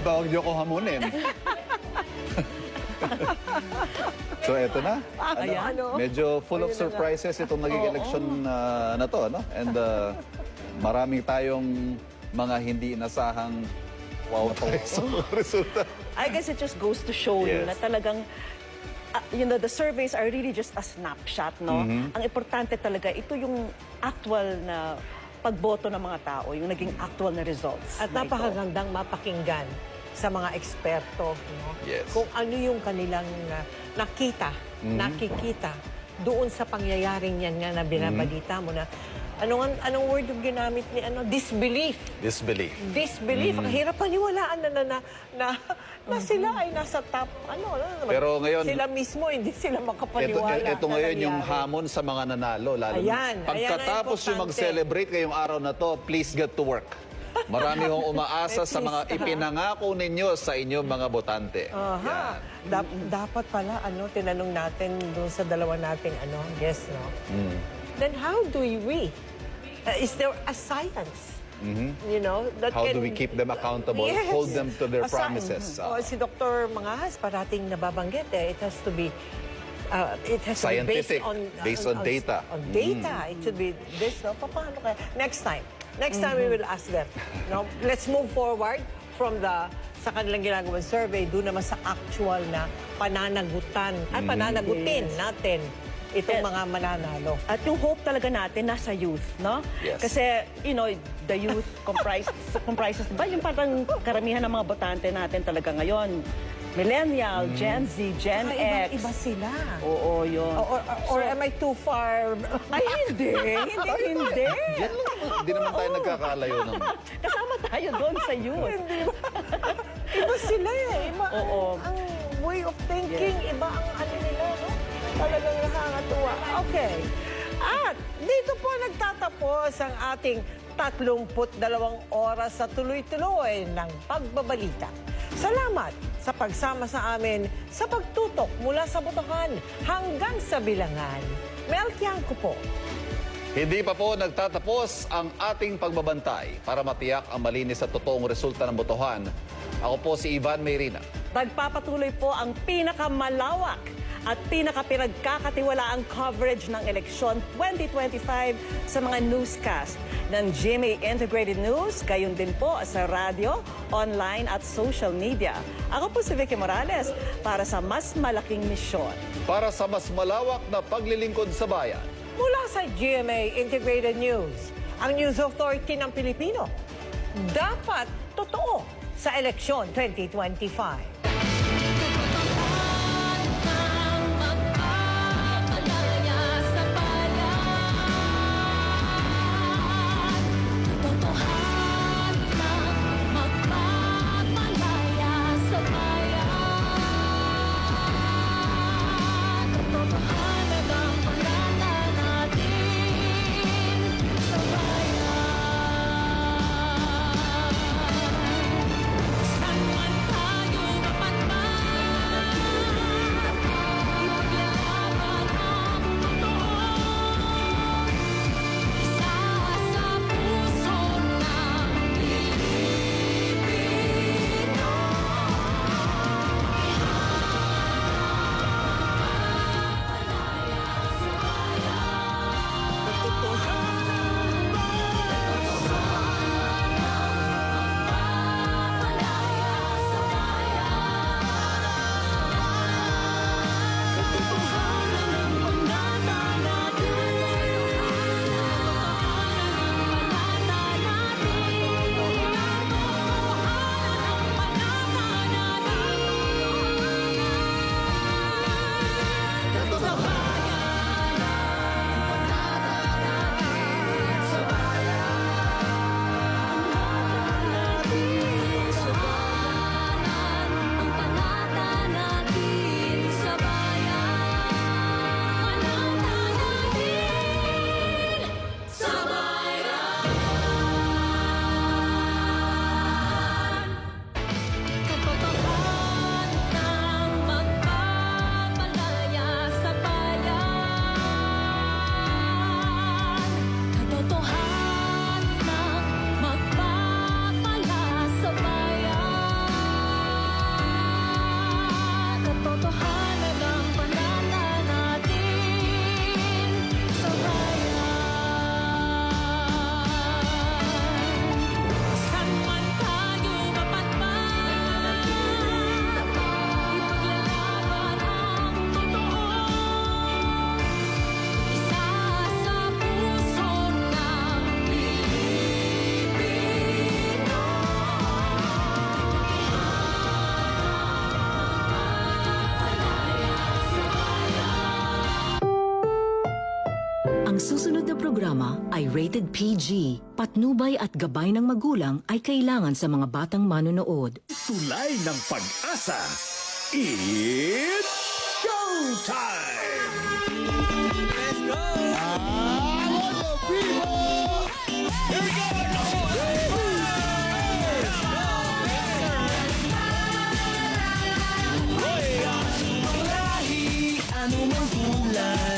Aba, huwag niyo ko hamunin. So, eto na. Medyo full of surprises itong naging election na to, no? And maraming tayong mga hindi inasahang resulta. I guess it just goes to show you na talagang the surveys are really just a snapshot, no? Ang importante talaga, ito yung actual na pagboto ng mga tao, yung naging actual na results. At napakagandang mapakinggan sa mga eksperto, no? Yes. Kung ano yung kanilang nakikita doon sa pangyayaring yan nga na binabalita mo na anong word yung ginamit ni disbelief. Disbelief. Disbelief. Ang hirap paniwalaan na sila ay nasa top, Pero ngayon, sila mismo, hindi sila makapaniwala. Ito ngayon yung hamon sa mga nanalo. Lalo pagkatapos yung mag-celebrate ngayong araw na to, please get to work. Marami hong umaasa sa mga ipinangako ninyo sa inyong mga botante. Dapat pala, tinanong natin doon sa dalawa nating, guest, no? Then how do we? Is there a science? You know, that how do we keep them accountable, hold them to their promises? Si Dr. Mangahas parating nababanggit, it has to be scientific, based on data. On data. It should be this, no? Paano kaya? Next time we will ask them. No? Let's move forward from sa kanilang ginagawang survey, doon naman sa actual na pananagutin natin itong mga mananalo. At yung hope talaga natin nasa youth, no? Yes. Kasi, the youth comprises, ba yung parang karamihan ng mga botante natin talaga ngayon? Millennial, Gen Z, Gen X. Iba sila. Oo, yun. Or am I too far? Ay, hindi. Hindi. Yan lang, hindi naman tayo nagkakalayo naman. Kasama tayo doon sa youth. Iba sila eh. Iba ang way of thinking. Yes. Iba ang nila, no? Talagang nakakatuwa. Okay. At dito po nagtatapos ang ating 32 oras sa tuloy-tuloy ng pagbabalita. Salamat sa pagsama sa amin sa pagtutok mula sa botohan hanggang sa bilangan. Mel Tiangco po. Hindi pa po nagtatapos ang ating pagbabantay para matiyak ang malinis at totoong resulta ng botohan. Ako po si Ivan Mayrina. Nagpapatuloy po ang pinakamalawak at pinakapinagkakatiwalaang coverage ng eleksyon 2025 sa mga newscast ng GMA Integrated News, gayon din po sa radyo, online at social media. Ako po si Vicky Morales para sa mas malaking misyon. Para sa mas malawak na paglilingkod sa bayan. Mula sa GMA Integrated News, ang News Authority ng Pilipino. Dapat totoo sa eleksyon 2025. Ang susunod na programa ay rated PG. Patnubay at gabay ng magulang ay kailangan sa mga batang manonood. Tulay ng pag-asa. It's showtime! Ano mang kulay